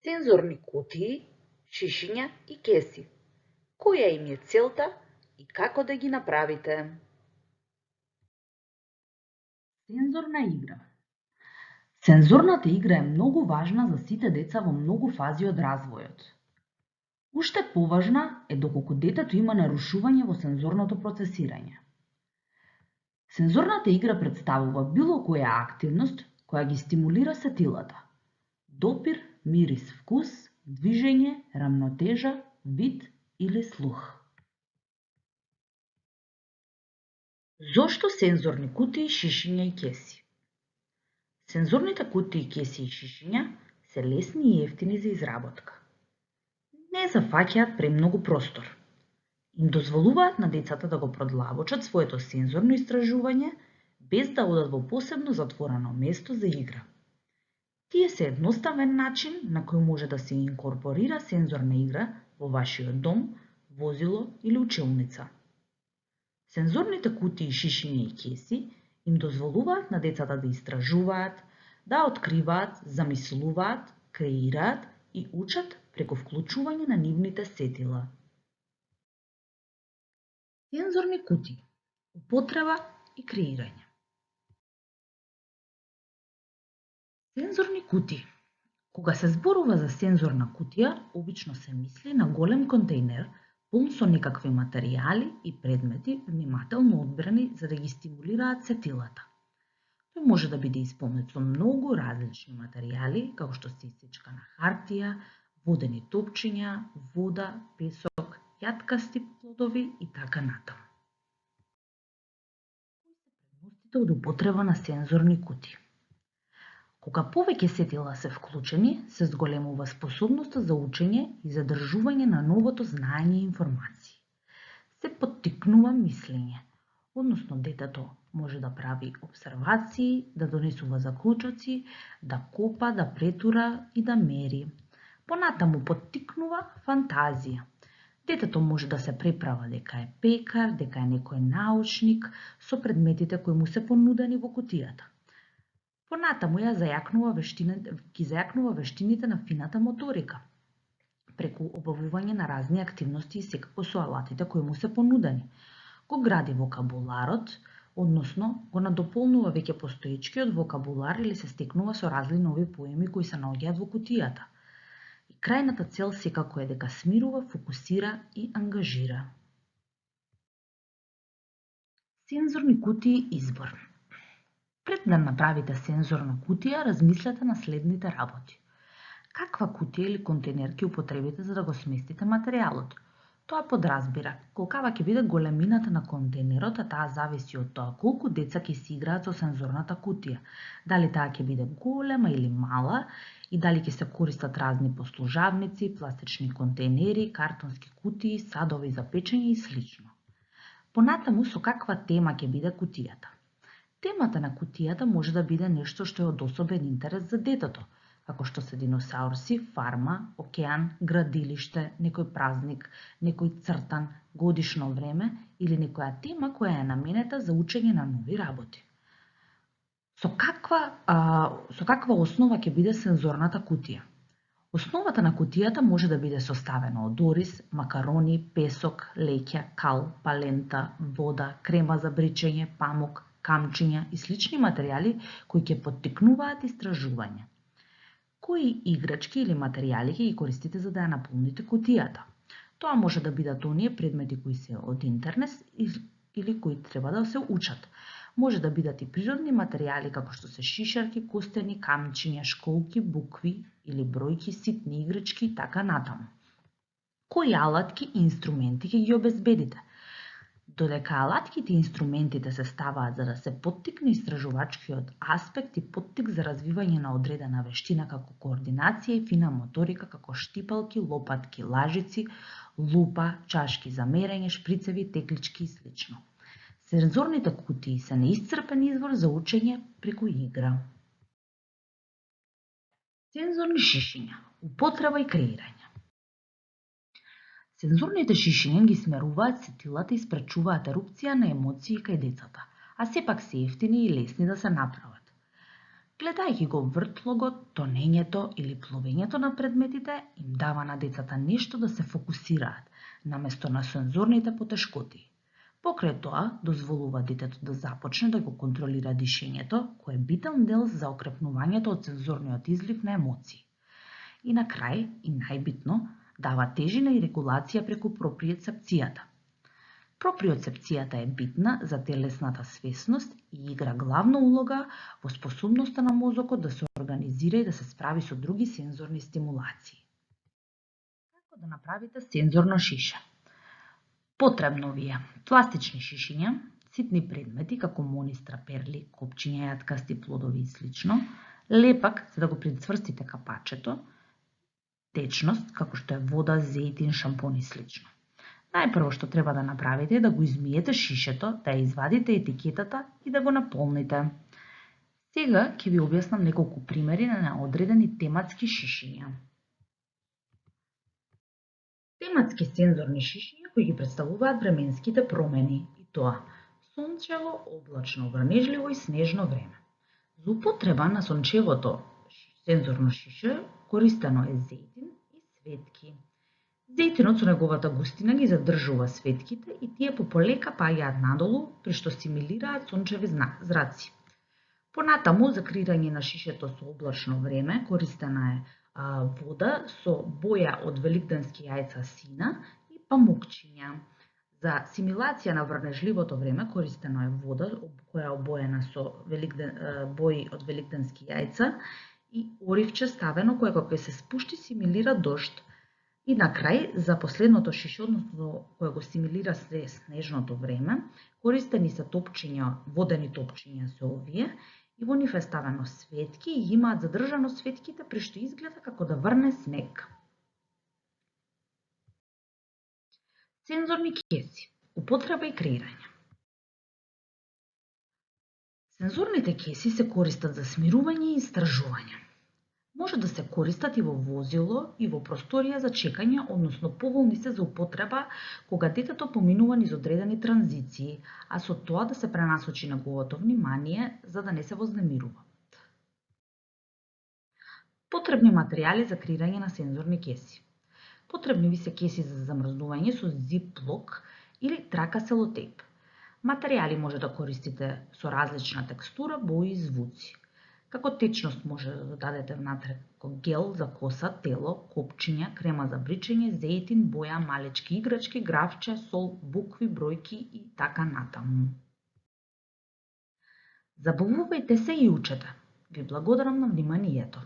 Сензорни кутии, шишиња и кеси. Која им е целта и како да ги направите? Сензорна игра. Сензорната игра е многу важна за сите деца во многу фази од развојот. Уште поважна е доколку детето има нарушување во сензорното процесирање. Сензорната игра представува било која активност која ги стимулира сетилата. Допир, мирис, вкус, движење, рамнотежа, вид или слух. Зошто сензорни кутии, шишиња и кеси? Сензорните кутии, кеси и шишиња се лесни и ефтини за изработка. Не зафаќаат премногу простор. Им дозволуваат на децата да го продлабочат своето сензорно истражување без да одат во посебно затворено место за игра. Тие се едноставен начин на кој може да се инкорпорира сензорна игра во вашиот дом, возило или училница. Сензорните кутии, шишиња и кеси им дозволуваат на децата да истражуваат, да откриваат, замислуваат, креираат и учат преку вклучување на нивните сетила. Сензорни кутии, употреба и креирање. Сензорни кутии. Кога се зборува за сензорна кутија, обично се мисли на голем контејнер пун со некакви материјали и предмети внимателно одбрани за да ги стимулираат сетилата. Тој може да биде исполнет со многу различни материјали, како што се исечкана хартија, водени топчиња, вода, песок, јаткасти плодови и така натаму. Кои се предностите од употреба на сензорни кутии? Кога повеќе сетила се вклучени, се зголемува способноста за учење и задржување на новото знаење и информации. Се поттикнува мислење, односно детето може да прави обсервации, да донесува заклучоци, да копа, да претура и да мери. Понатаму поттикнува фантазија. Детето може да се преправа дека е пекар, дека е некој научник со предметите кои му се понудени во кутијата. Понатаму ги зајакнува вештините на фината моторика, преку обавување на разни активности и секако со алатите кои му се понудени. Го гради вокабуларот, односно го надополнува веќе постоечкиот вокабулар или се стекнува со разни нови поеми кои се наоѓаат во кутијата. И крајната цел секако е дека смирува, фокусира и ангажира. Сензорни кутии избор. Пред да направите сензорна кутија, размислете на следните работи. Каква кутија или контейнер ќе употребите за да го сместите материјалот? Тоа подразбира колкава ќе биде големината на контейнерот, а таа зависи од тоа колку деца ќе си играат со сензорната кутија. Дали таа ќе биде голема или мала и дали ќе се користат разни послужавници, пластични контейнери, картонски кутии, садови за печење и слично. Понатаму со каква тема ќе биде кутијата? Темата на кутијата може да биде нешто што е од особен интерес за детето, како што се диносаурси, фарма, океан, градилиште, некој празник, некој цртан, годишно време или некоја тема која е наменета за учење на нови работи. Со каква основа ќе биде сензорната кутија? Основата на кутијата може да биде составена од ориз, макарони, песок, леќа, кал, палента, вода, крема за бричење, памук, камчиња и слични материјали кои ќе поттикнуваат истражување. Кои играчки или материјали ќе ги користите за да ја наполните кутијата? Тоа може да бидат оние предмети кои се од интернет или кои треба да се учат. Може да бидат и природни материјали како што се шишарки, костени, камчиња, школки, букви или бројки, ситни играчки и така натаму. Кои алатки и инструменти ќе ги обезбедите? Додека алатките и инструментите се ставаат за да се поттикне истражувачкиот аспект и поттик за развивање на одредена вештина како координација и фина моторика како штипалки, лопатки, лажици, лупа, чашки за мерење, шприцеви, теклички и слично. Сензорните кутии се неисцрпен извор за учење преку игра. Сензорни шишиња, употреба и креирање. Сензорните шишиња ги смеруваат сетилата и спречуваат ерупција на емоции кај децата, а сепак се ефтини и лесни да се направат. Гледајќи го вртлогот, тонењето или пловењето на предметите им дава на децата нешто да се фокусираат, наместо на сензорните потешкоти. Покрај тоа, дозволува детето да започне да го контролира дишењето, кој е битен дел за окрепнувањето од сензорниот излив на емоции. И на крај, и најбитно, дава тежина и регулација преку проприоцепцијата. Проприоцепцијата е битна за телесната свесност и игра главна улога во способноста на мозокот да се организира и да се справи со други сензорни стимулации. Како да направите сензорно шише? Потребно ви е пластични шишиња, ситни предмети како монистра, перли, копчиња, јаткасти плодови и слично, лепак за да го прицврстите капачето, течност како што е вода, зејтин, шампон и слично. Најпрво што треба да направите е да го измиете шишето, да ја извадите етикетата и да го наполните. Сега ќе ви објаснам неколку примери на одредени тематски шишиња. Тематски сензорни шишиња кои ги представуваат временските промени, и тоа сончево, облачно, врнежливо и снежно време. За употреба на сончевото сензорно шише користено е зејтин и светки. Зејтинот со неговата густина ги задржува светките и тие пополека паѓаат надолу при што стимулираат сончеви зраци. Понатаму за креирање на шишето со облачно време користена е вода со боја од великденски јајца сина и памукчиња. За симилација на врнежливото време користено е вода која е обоена со бои од великденски јајца и оривче ставено кое кога се спушти симилира дожд. И на крај, за последното шише, односно кое го стимулира снежното време, користени се топчиња, водени топчиња се овие, и во нив е ставено светки и имаат задржано светките при што изгледа како да врне снег. Сензорни кеси, употреба и креирање. Сензорните кеси се користат за смирување и истражување. Може да се користат и во возило и во просторија за чекање, односно поволни се за употреба кога детето поминува низ одредени транзиции, а со тоа да се пренасочи неговото внимание за да не се вознемирува. Потребни материјали за креирање на сензорни кеси. Потребни ви се кеси за замрзнување со зип-лок или трака селотейп. Материјали може да користите со различна текстура, бои и звуци. Како течност може да додадете внатре гел за коса, тело, копчиња, крема за бричење, зејтин, боја, малечки играчки, графче, сол, букви, бројки и така натаму. Забавувајте се и учете. Ви благодарам на вниманието.